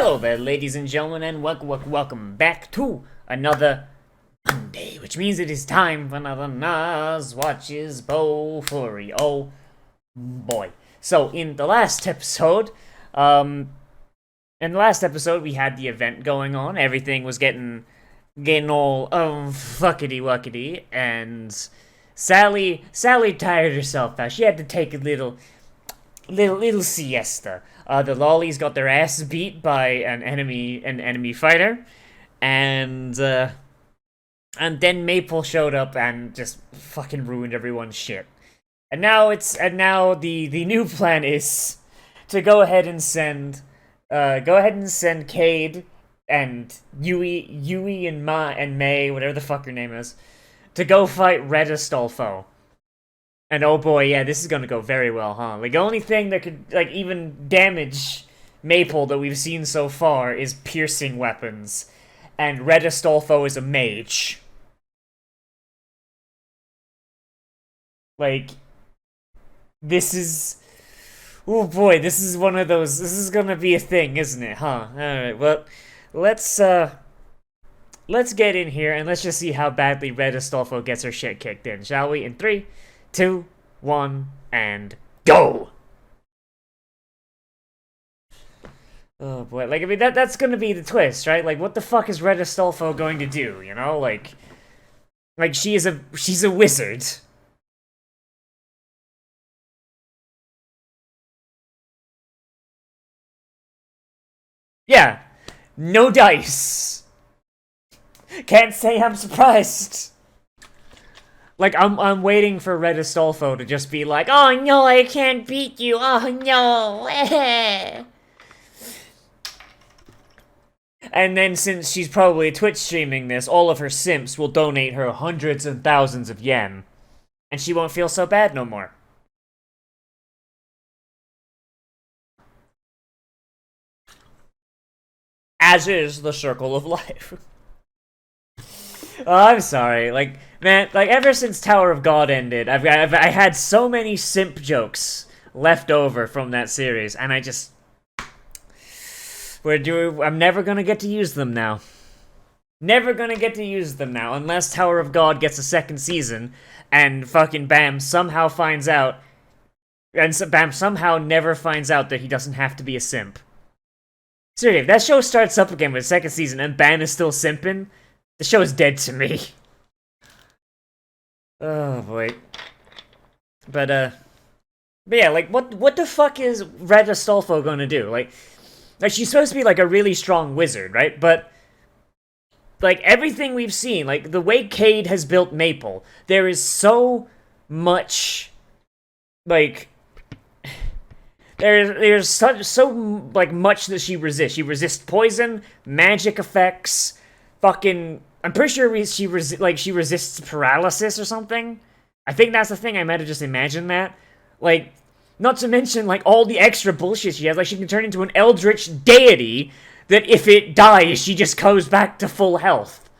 Hello there, ladies and gentlemen, and welcome back to another Monday, which means it is time for another Nozz Watches Bofuri. Oh boy. So, in the last episode, we had the event going on. Everything was getting all fuckity-wuckity, and Sally tired herself out. She had to take a little siesta. The lollies got their ass beat by an enemy fighter, and then Maple showed up and just fucking ruined everyone's shit. And now the new plan is to go ahead and send Cade and Yui and May, whatever the fuck her name is, to go fight Red Astolfo. And oh boy, yeah, this is gonna go very well, huh? Like, the only thing that could, like, even damage Maple that we've seen so far is piercing weapons. And Red Astolfo is a mage. Like, this is... oh boy, this is one of those... this is gonna be a thing, isn't it, huh? Alright, well, let's get in here and let's just see how badly Red Astolfo gets her shit kicked in, shall we? In 3, 2, 1, and go! Oh boy, like, I mean, that's gonna be the twist, right? Like, what the fuck is Red Astolfo going to do, you know? Like she's a wizard. Yeah, no dice. Can't say I'm surprised. Like, I'm waiting for Red Astolfo to just be like, oh no, I can't beat you, oh no. And then, since she's probably Twitch streaming this, all of her simps will donate her hundreds and thousands of yen. And she won't feel so bad no more. As is the circle of life. Oh, I'm sorry. Like, man, like, ever since Tower of God ended, I had so many simp jokes left over from that series, and I just... I'm never gonna get to use them now. Never gonna get to use them now, unless Tower of God gets a second season, and fucking Bam somehow finds out... and Bam somehow never finds out that he doesn't have to be a simp. Seriously, if that show starts up again with a second season, and Bam is still simping... the show is dead to me. Oh boy. But yeah, like, what the fuck is Red Astolfo gonna do? Like, she's supposed to be like a really strong wizard, right? But like, everything we've seen, like the way Cade has built Maple, there is so much, like, there's so like much that she resists. She resists poison, magic effects, fucking... I'm pretty sure she resists paralysis or something. I think that's the thing. I might have just imagined that. Like, not to mention, like, all the extra bullshit she has. Like, she can turn into an eldritch deity that if it dies, she just goes back to full health.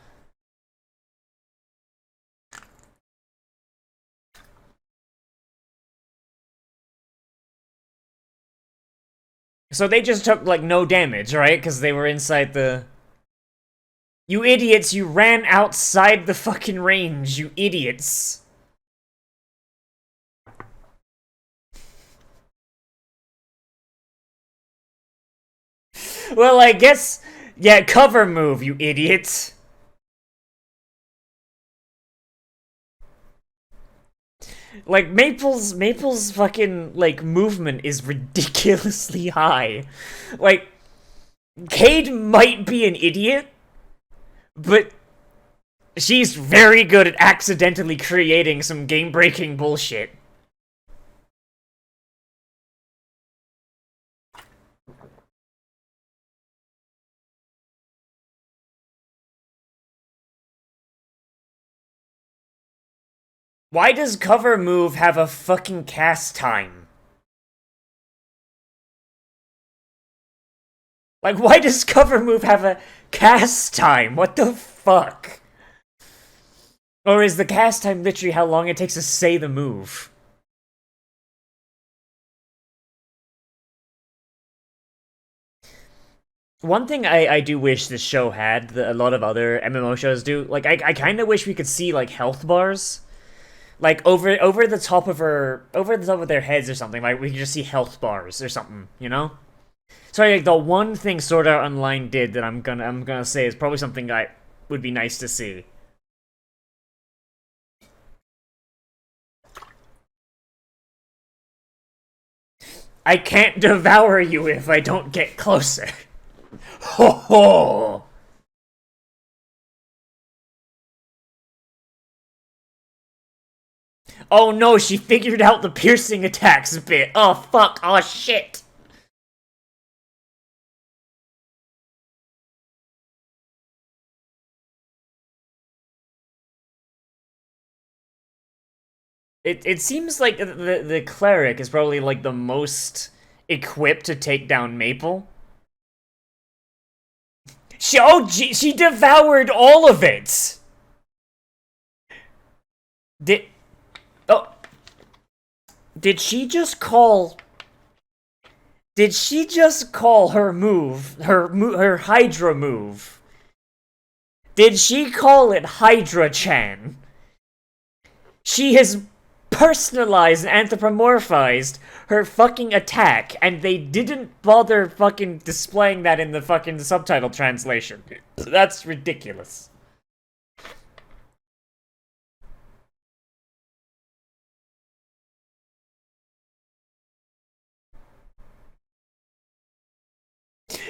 So they just took, like, no damage, right? Because they were inside the... You idiots, you ran outside the fucking range, you idiots. Well, I guess... yeah, cover move, you idiots. Like, Maple's fucking, like, movement is ridiculously high. Like, Cade might be an idiot, but she's very good at accidentally creating some game-breaking bullshit. Why does cover move have a fucking cast time? Like, why does cover move have a cast time? What the fuck? Or is the cast time literally how long it takes to say the move? One thing I do wish this show had that a lot of other MMO shows do, like I kind of wish we could see like health bars, like over the top of their heads or something. Like we could just see health bars or something, you know? Sorry, like the one thing Sword Art Online did that I'm gonna say is probably something I would be nice to see. I can't devour you if I don't get closer. Ho ho! Oh no, she figured out the piercing attacks bit. Oh fuck, oh shit. It seems like the cleric is probably like the most equipped to take down Maple. She devoured all of it. Did oh did she just call? Did she just call her Hydra move? Did she call it Hydra Chan? She has personalized and anthropomorphized her fucking attack, and they didn't bother fucking displaying that in the fucking subtitle translation. That's ridiculous.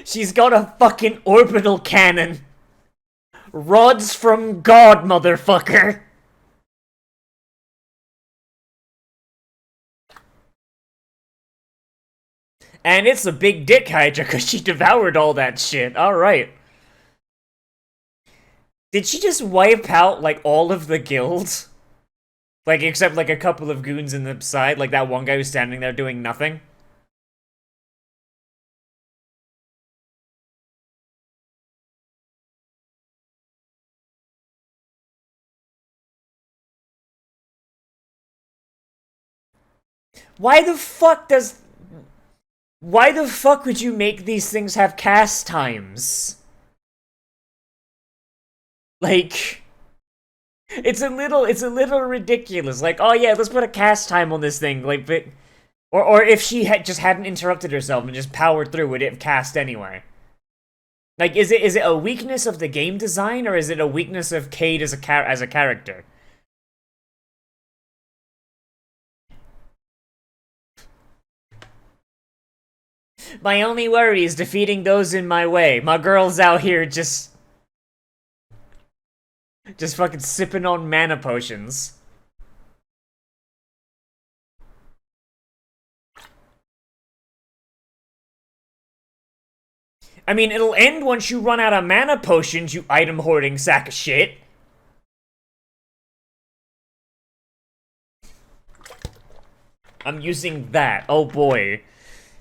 She's got a fucking orbital cannon. Rods from God, motherfucker. And it's a big dick Hydra because she devoured all that shit. Alright. Did she just wipe out, like, all of the guild? Like, except, like, a couple of goons in the side? Like that one guy who's standing there doing nothing? Why the fuck does... Why the fuck would you make these things have cast times? Like... It's a little ridiculous. Like, oh yeah, let's put a cast time on this thing. Like, but... Or if she had just hadn't interrupted herself and just powered through, would it have cast anyway? Like, is it a weakness of the game design, or is it a weakness of Cade as a character? My only worry is defeating those in my way. My girl's out here just fucking sipping on mana potions. I mean, it'll end once you run out of mana potions, you item hoarding sack of shit. I'm using that. Oh boy.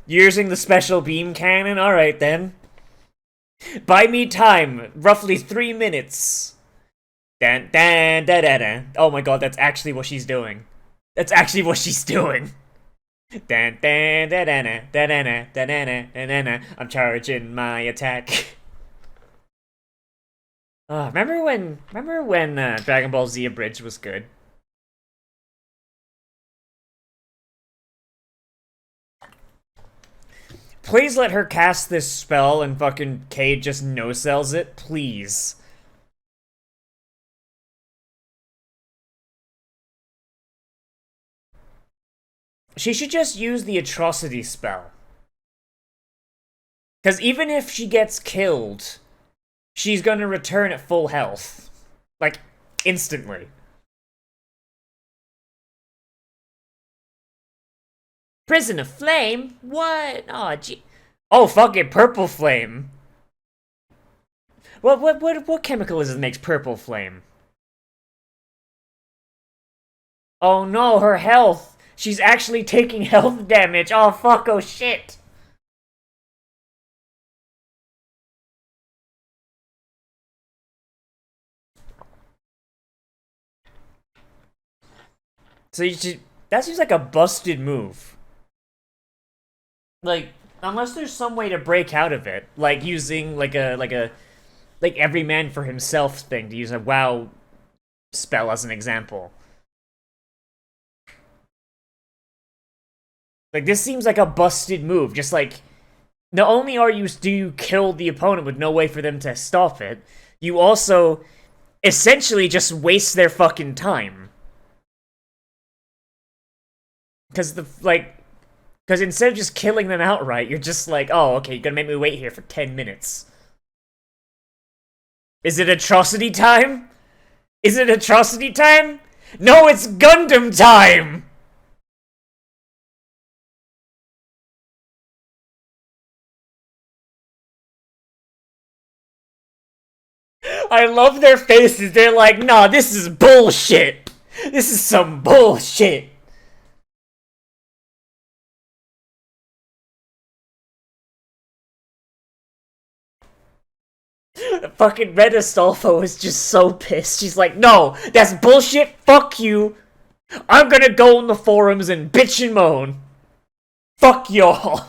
You're using the special beam cannon? Alright then. Buy me time. Roughly 3 minutes. Dan, dan, da, da, da. Oh my god, that's actually what she's doing. That's actually what she's doing. Dan, dan, da, da, da, da, da, da, da, da, da, da. I'm charging my attack. Remember when Dragon Ball Z Abridged was good? Please let her cast this spell and fucking Cade just no-sells it, please. She should just use the atrocity spell. Because even if she gets killed, she's gonna return at full health. Like, instantly. Prison of Flame? What? Oh, gee. Oh, fuck it, Purple Flame. What chemical is it that makes Purple Flame? Oh no, her health! She's actually taking health damage! Oh fuck, oh shit! So that seems like a busted move. Like, Unless there's some way to break out of it, like using like every man for himself thing, to use a WoW spell as an example. Like, this seems like a busted move. Just like, not only do you kill the opponent with no way for them to stop it, you also essentially just waste their fucking time. Because because instead of just killing them outright, you're just like, oh, okay, you're gonna make me wait here for 10 minutes. Is it atrocity time? Is it atrocity time? No, it's Gundam time! I love their faces. They're like, nah, this is bullshit. This is some bullshit. Fucking Red Astolfo is just so pissed. She's like, no, that's bullshit. Fuck you. I'm gonna go on the forums and bitch and moan. Fuck y'all.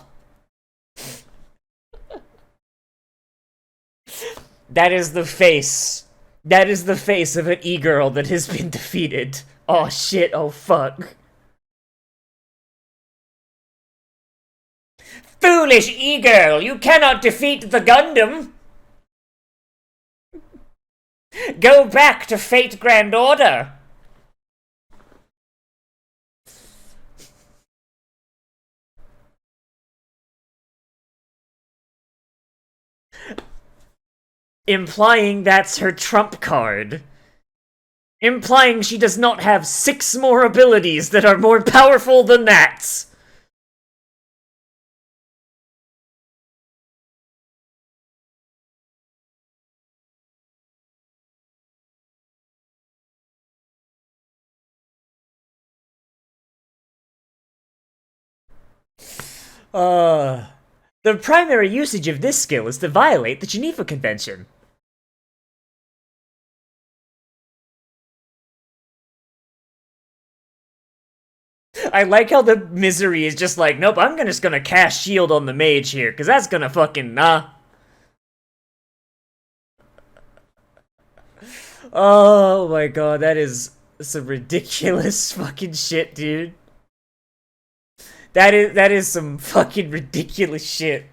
That is the face. That is the face of an e-girl that has been defeated. Oh shit, oh fuck. Foolish e-girl, you cannot defeat the Gundam! Go back to Fate Grand Order! Implying that's her trump card. Implying she does not have 6 more abilities that are more powerful than that. The primary usage of this skill is to violate the Geneva Convention. I like how the misery is just like, nope, I'm just gonna cast shield on the mage here, because that's gonna fucking, Oh my god, that is some ridiculous fucking shit, dude. That is some fucking ridiculous shit.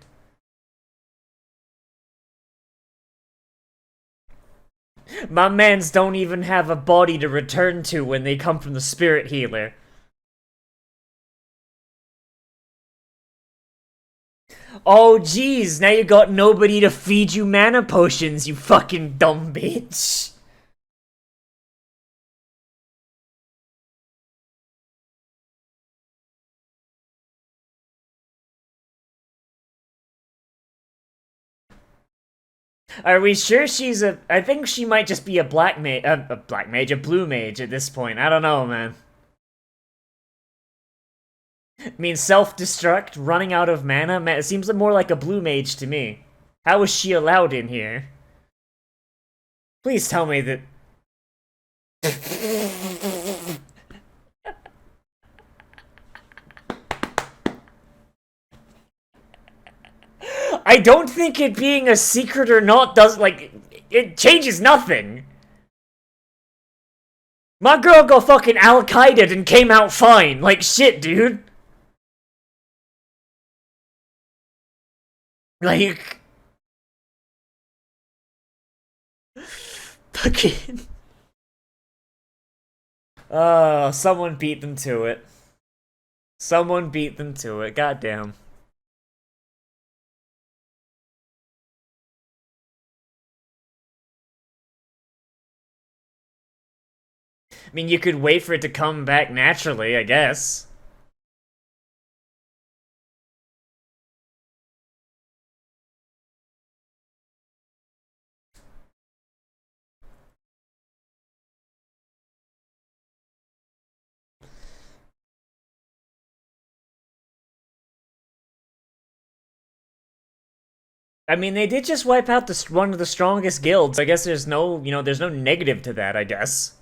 My mans don't even have a body to return to when they come from the spirit healer. Oh jeez, now you got nobody to feed you mana potions, you fucking dumb bitch. Are we sure she's a... I think she might just be a black mage, a blue mage at this point. I don't know, man. I mean, self-destruct, running out of mana? Man, it seems more like a blue mage to me. How is she allowed in here? Please tell me that... I don't think it being a secret or not does, like, it changes nothing. My girl got fucking Al-Qaeda'd and came out fine. Like, shit, dude. Like... Fucking... someone beat them to it. Someone beat them to it, goddamn. I mean, you could wait for it to come back naturally, I guess. I mean, they did just wipe out one of the strongest guilds. I guess there's no, there's no negative to that, I guess.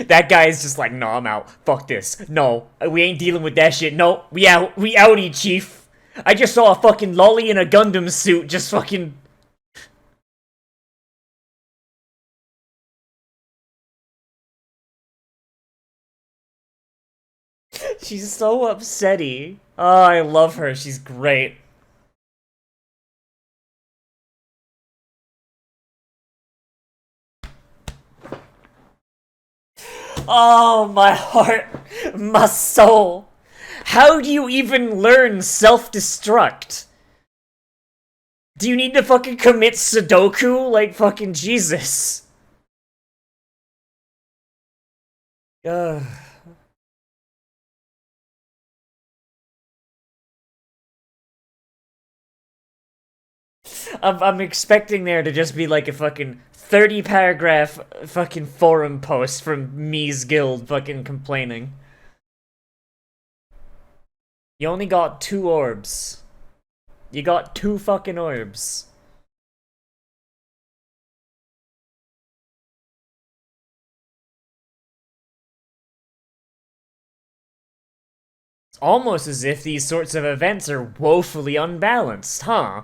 That guy's just like, no, I'm out. Fuck this. No, we ain't dealing with that shit. No, we out. We outie, chief. I just saw a fucking lolly in a Gundam suit just fucking... She's so upsetty. Oh, I love her. She's great. Oh, my heart. My soul. How do you even learn self-destruct? Do you need to fucking commit Sudoku? Like, fucking Jesus. Ugh. I'm expecting there to just be like a fucking 30 paragraph fucking forum post from Me's guild fucking complaining. You only got 2 orbs. You got 2 fucking orbs. It's almost as if these sorts of events are woefully unbalanced, huh?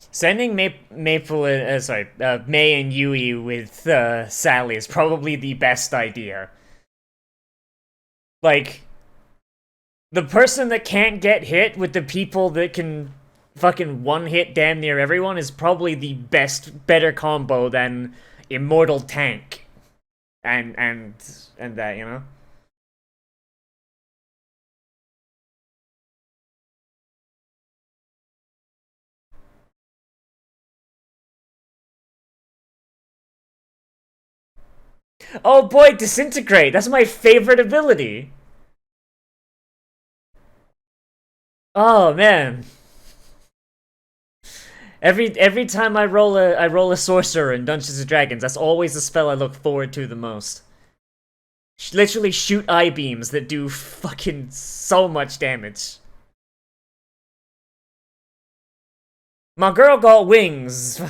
Sending May and Yui with Sally is probably the best idea. Like, the person that can't get hit with the people that can fucking one-hit damn near everyone is probably the better combo than Immortal Tank. And that, you know? Oh boy, Disintegrate! That's my favorite ability! Oh man. Every time I roll a sorcerer in Dungeons and Dragons, that's always the spell I look forward to the most. Literally shoot eye beams that do fucking so much damage. My girl got wings.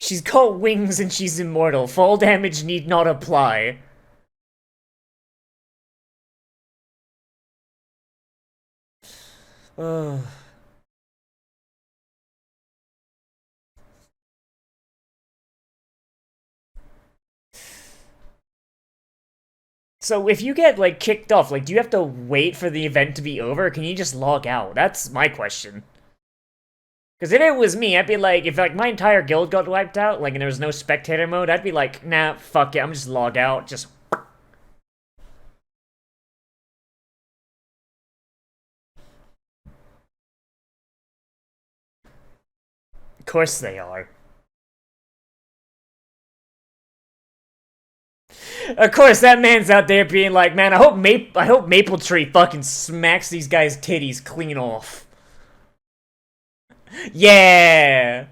She's got wings and she's immortal. Fall damage need not apply. Ugh. So if you get, like, kicked off, like, do you have to wait for the event to be over, or can you just log out? That's my question. Because if it was me, I'd be like, if, like, my entire guild got wiped out, like, and there was no spectator mode, I'd be like, nah, fuck it, I'm just log out, just... Of course they are. Of course, that man's out there being like, man, I hope Maple Tree fucking smacks these guys' titties clean off. Yeah!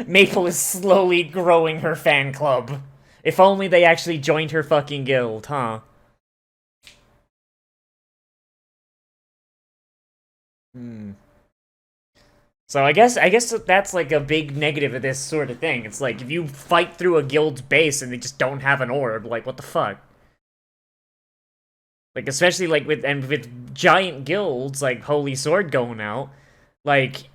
Maple is slowly growing her fan club. If only they actually joined her fucking guild, huh? Hmm. So I guess that's like a big negative of this sort of thing. It's like if you fight through a guild's base and they just don't have an orb, like what the fuck? Like especially like with giant guilds like Holy Sword going out, like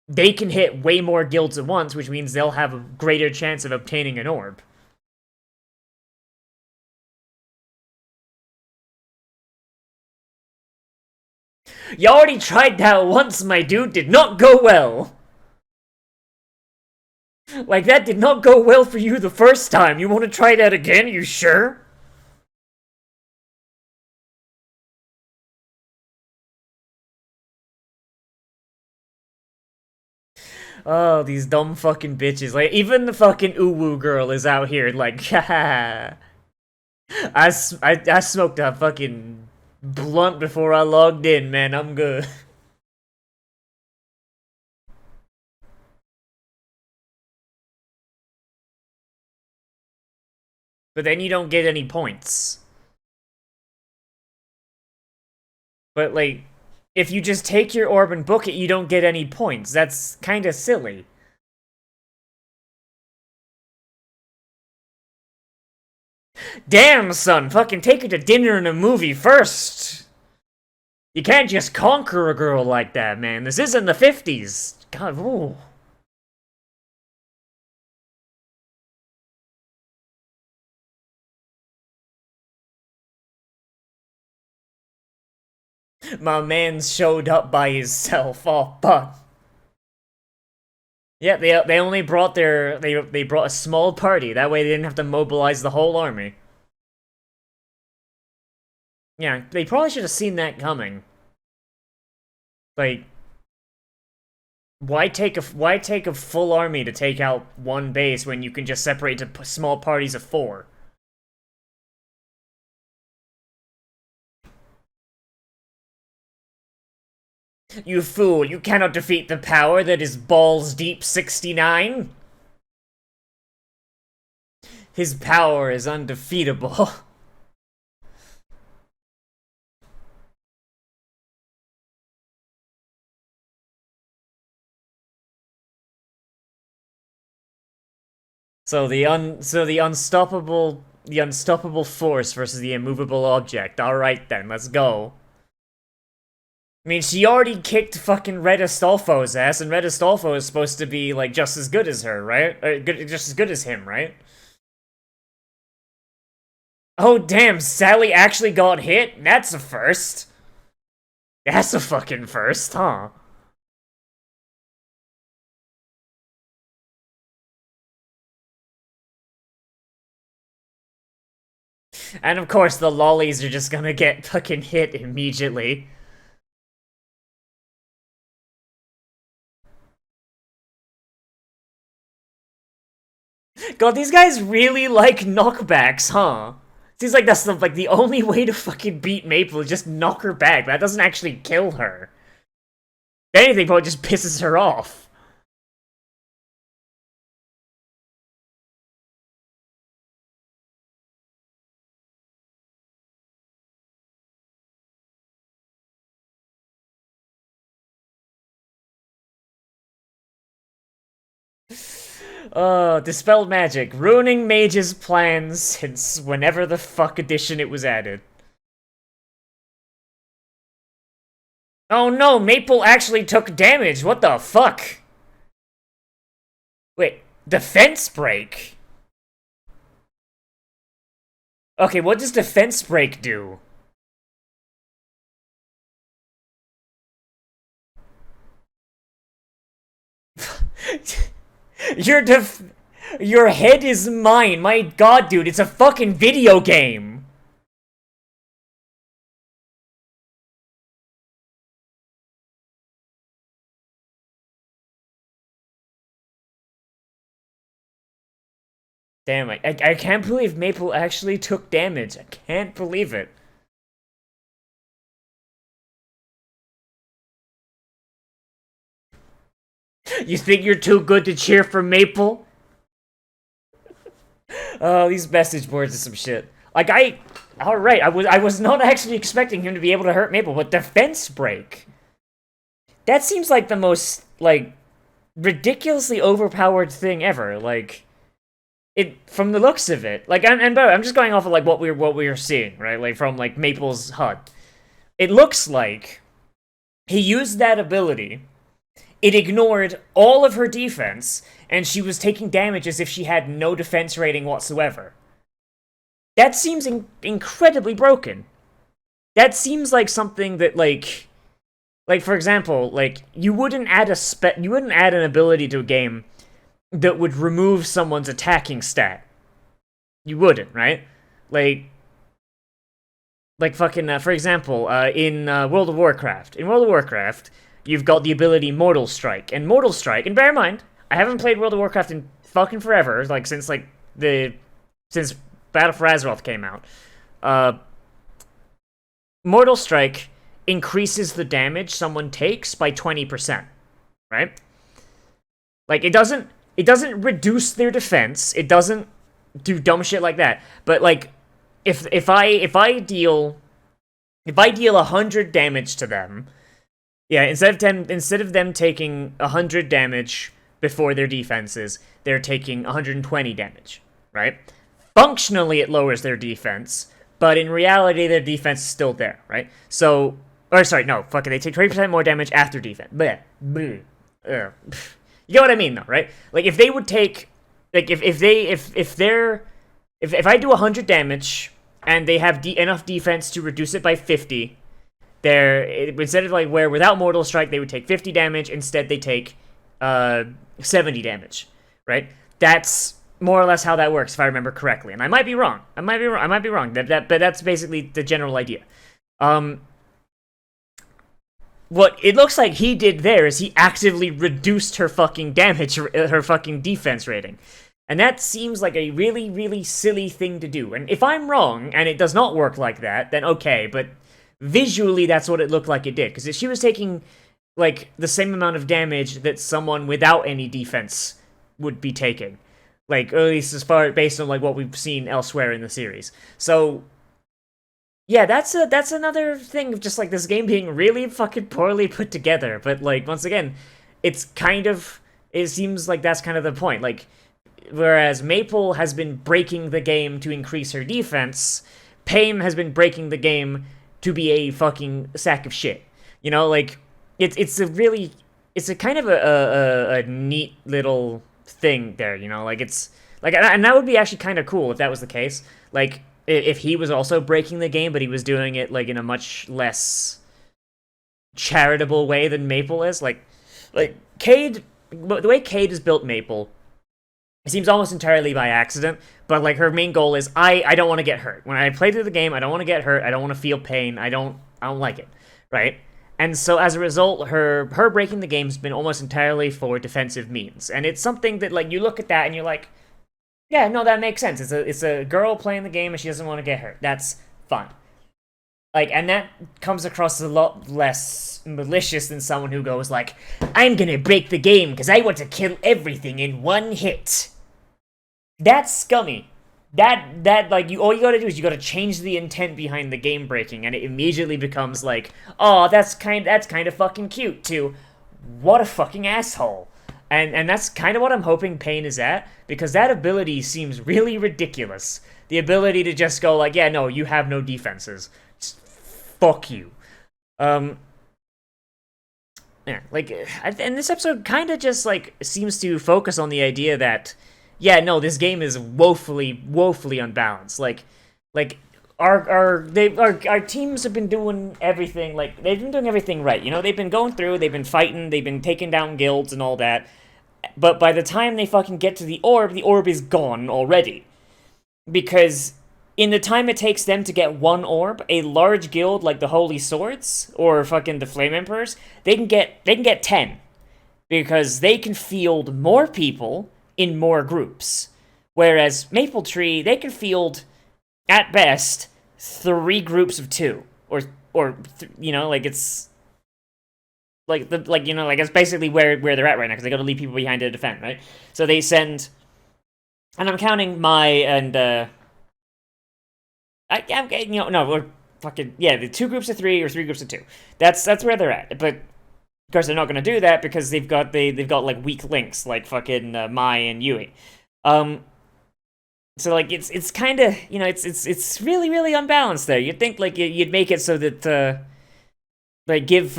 they can hit way more guilds at once, which means they'll have a greater chance of obtaining an orb. You already tried that once, my dude. Did not go well. Like, that did not go well for you the first time. You want to try that again? Are you sure? Oh, these dumb fucking bitches. Like, even the fucking Uwu girl is out here, like, haha. I smoked a fucking blunt before I logged in, man. I'm good. But then you don't get any points. But, like, if you just take your orb and book it, you don't get any points. That's kind of silly. Damn, son, fucking take her to dinner and a movie first. You can't just conquer a girl like that, man. This isn't the 50s. God, ooh. My man showed up by himself. Oh, fuck. Yeah, they only brought they brought a small party. That way they didn't have to mobilize the whole army. Yeah, they probably should have seen that coming. Like, why take a full army to take out one base when you can just separate into small parties of 4? You fool, you cannot defeat the power that is balls deep 69. His power is undefeatable. So the unstoppable force versus the immovable object. All right then, let's go. I mean, she already kicked fucking Red Astolfo's ass, and Red Astolfo is supposed to be like just as good as her, right? Or just as good as him, right? Oh damn, Sally actually got hit? That's a first. That's a fucking first, huh? And of course, the lollies are just gonna get fucking hit immediately. God, these guys really like knockbacks, huh? Seems like that's the only way to fucking beat Maple is just knock her back. That doesn't actually kill her. If anything, probably just pisses her off. Dispelled magic. Ruining mages' plans since whenever the fuck edition it was added. Oh no, Maple actually took damage. What the fuck? Wait, defense break? Okay, what does defense break do? Your head is mine. My god, dude, it's a fucking video game. Damn, I can't believe Maple actually took damage. I can't believe it. You think you're too good to cheer for Maple? Oh, these message boards are some shit. Like, alright, I was not actually expecting him to be able to hurt Maple, but defense break? That seems like the most, like, ridiculously overpowered thing ever. Like, from the looks of it. Like, and I'm just going off of, like, what we were seeing, right? Like, from, like, Maple's HUD. It looks like he used that ability. It ignored all of her defense, and she was taking damage as if she had no defense rating whatsoever. That seems incredibly broken. That seems like something that, like, for example, like, you wouldn't add an ability to a game that would remove someone's attacking stat. You wouldn't, right? Like fucking, for example, in World of Warcraft. In World of Warcraft, you've got the ability Mortal Strike. And Mortal Strike, and bear in mind, I haven't played World of Warcraft in fucking forever, like, since Battle for Azeroth came out, Mortal Strike increases the damage someone takes by 20%, right? Like, it doesn't reduce their defense, it doesn't do dumb shit like that, but, like, if I deal 100 damage to them, yeah, instead of them taking 100 damage before their defenses, they're taking 120 damage, right? Functionally, it lowers their defense, but in reality, their defense is still there, right? So, or sorry, no, fuck it, they take 20% more damage after defense. Bleh, bleh, you get what I mean, though, right? Like, if they would take, like, if I do 100 damage and they have enough defense to reduce it by 50, instead of, like, where without Mortal Strike they would take 50 damage, instead they take 70 damage, right? That's more or less how that works, if I remember correctly. And I might be wrong. But that's basically the general idea. What it looks like he did there is he actively reduced her fucking damage, her fucking defense rating. And that seems like a really, really silly thing to do. And if I'm wrong, and it does not work like that, then okay, but visually that's what it looked like it did. Because if she was taking, like, the same amount of damage that someone without any defense would be taking. Like, or at least as far, based on, like, what we've seen elsewhere in the series. So, yeah, that's another thing of just, like, this game being really fucking poorly put together. But, like, once again, it seems like that's kind of the point. Like, whereas Maple has been breaking the game to increase her defense, Pain has been breaking the game to be a fucking sack of shit. You know, like, it's a kind of a neat little thing there, you know, like, it's like, and that would be actually kind of cool if that was the case, like, if he was also breaking the game, but he was doing it, like, in a much less charitable way than Maple is. Like Cade, the way Cade has built Maple, it seems almost entirely by accident, but, like, her main goal is, I don't want to get hurt. When I play through the game, I don't want to get hurt, I don't want to feel pain, I don't like it, right? And so, as a result, her breaking the game has been almost entirely for defensive means. And it's something that, like, you look at that and you're like, yeah, no, that makes sense. It's a girl playing the game and she doesn't want to get hurt. That's fine. Like, and that comes across a lot less malicious than someone who goes, like, I'm gonna break the game because I want to kill everything in one hit. That's scummy. That like, all you gotta do is you gotta change the intent behind the game breaking, and it immediately becomes like, oh, that's kind of fucking cute, to, what a fucking asshole. And that's kind of what I'm hoping Pain is at, because that ability seems really ridiculous. The ability to just go like, yeah, no, you have no defenses. Just fuck you. Yeah, like, and this episode kind of just, like, seems to focus on the idea that, yeah, no, this game is woefully unbalanced. Like our teams have been doing everything, like, they've been doing everything right. You know, they've been going through, they've been fighting, they've been taking down guilds and all that. But by the time they fucking get to the orb is gone already. Because in the time it takes them to get one orb, a large guild like the Holy Swords or fucking the Flame Emperors, they can get 10. Because they can field more people in more groups. Whereas Maple Tree, they can field, at best, 3 groups of 2. Or you know, like, it's you know, like, it's basically where they're at right now, because they gotta leave people behind to defend, right? So they send, and I'm counting Mai and, you know, no, or fucking, yeah, the 2 groups of 3 or 3 groups of 2. That's where they're at, but of course they're not gonna do that because they've got like weak links, like fucking Mai and Yui. So, like, it's kind of, you know, it's really, really unbalanced there. You'd think, like, you'd make it so that, like, give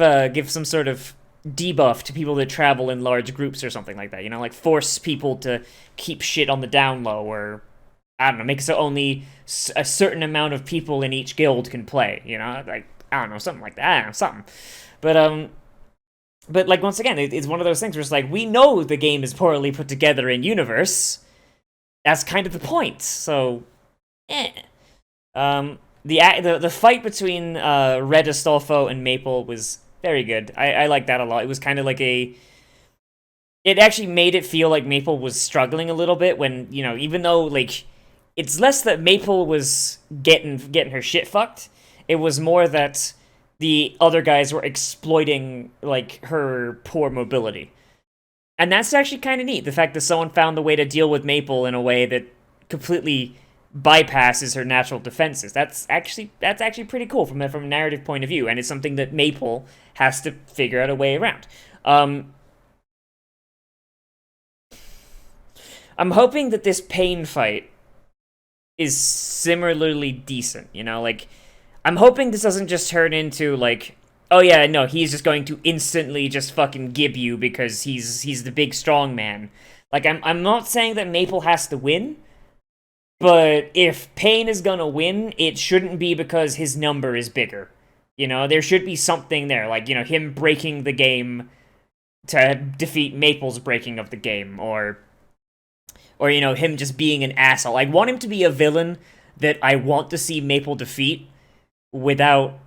some sort of debuff to people that travel in large groups or something like that, you know, like, force people to keep shit on the down low, or, I don't know, make it so only a certain amount of people in each guild can play, you know, like, I don't know, something like that, I don't know, something. But, like, once again, it's one of those things where it's like, we know the game is poorly put together in universe. That's kind of the point. So, The fight between Red Astolfo and Maple was very good. I like that a lot. It was kind of like it actually made it feel like Maple was struggling a little bit when, you know, even though, like, it's less that Maple was getting her shit fucked. It was more that the other guys were exploiting like her poor mobility. And that's actually kind of neat. The fact that someone found the way to deal with Maple in a way that completely bypasses her natural defenses. That's actually pretty cool from a narrative point of view, and it's something that Maple has to figure out a way around. I'm hoping that this Pain fight is similarly decent, you know? Like, I'm hoping this doesn't just turn into, like, oh yeah, no, he's just going to instantly just fucking gib you because he's the big strong man. Like, I'm not saying that Maple has to win, but if Pain is gonna win, it shouldn't be because his number is bigger. You know, there should be something there, like, you know, him breaking the game to defeat Maple's breaking of the game, or you know, him just being an asshole. I want him to be a villain that I want to see Maple defeat without,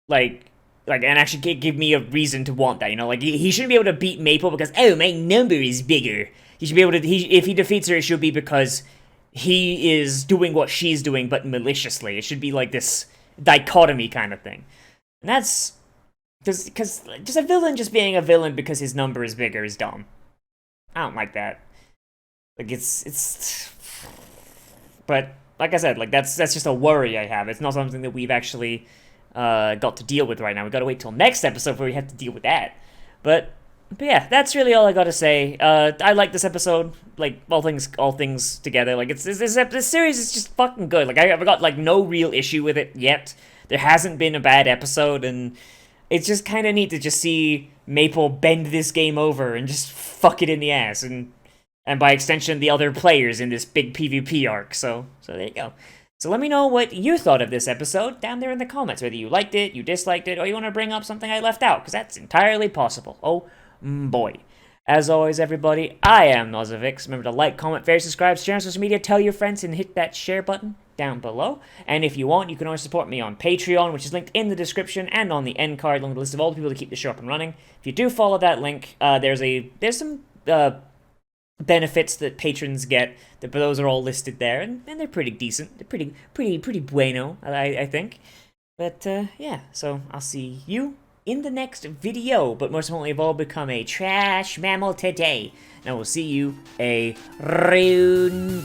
and actually give me a reason to want that, you know? Like, he shouldn't be able to beat Maple because, oh, my number is bigger. He should be able to, if he defeats her, it should be because he is doing what she's doing, but maliciously. It should be like this dichotomy kind of thing. And that's, because just a villain just being a villain because his number is bigger is dumb. I don't like that. Like, but, like I said, like, that's just a worry I have. It's not something that we've actually got to deal with right now. We gotta wait till next episode where we have to deal with that. But yeah, that's really all I gotta say. I like this episode, like, all things together. Like, this series is just fucking good. Like, I've got, like, no real issue with it yet. There hasn't been a bad episode, and it's just kind of neat to just see Maple bend this game over and just fuck it in the ass, and by extension, the other players in this big PvP arc. So there you go. So let me know what you thought of this episode down there in the comments, whether you liked it, you disliked it, or you want to bring up something I left out, because that's entirely possible. Oh boy. As always, everybody, I am Nozz. Remember to like, comment, favorite, subscribe, share on social media, tell your friends, and hit that share button down below. And if you want, you can always support me on Patreon, which is linked in the description and on the end card, along with the list of all the people to keep the show up and running. If you do follow that link, there's some benefits that patrons get. But those are all listed there, and they're pretty decent. They're pretty bueno, I think. But yeah, so I'll see you in the next video. But most importantly of all, become a trash mammal today, and I will see you a round.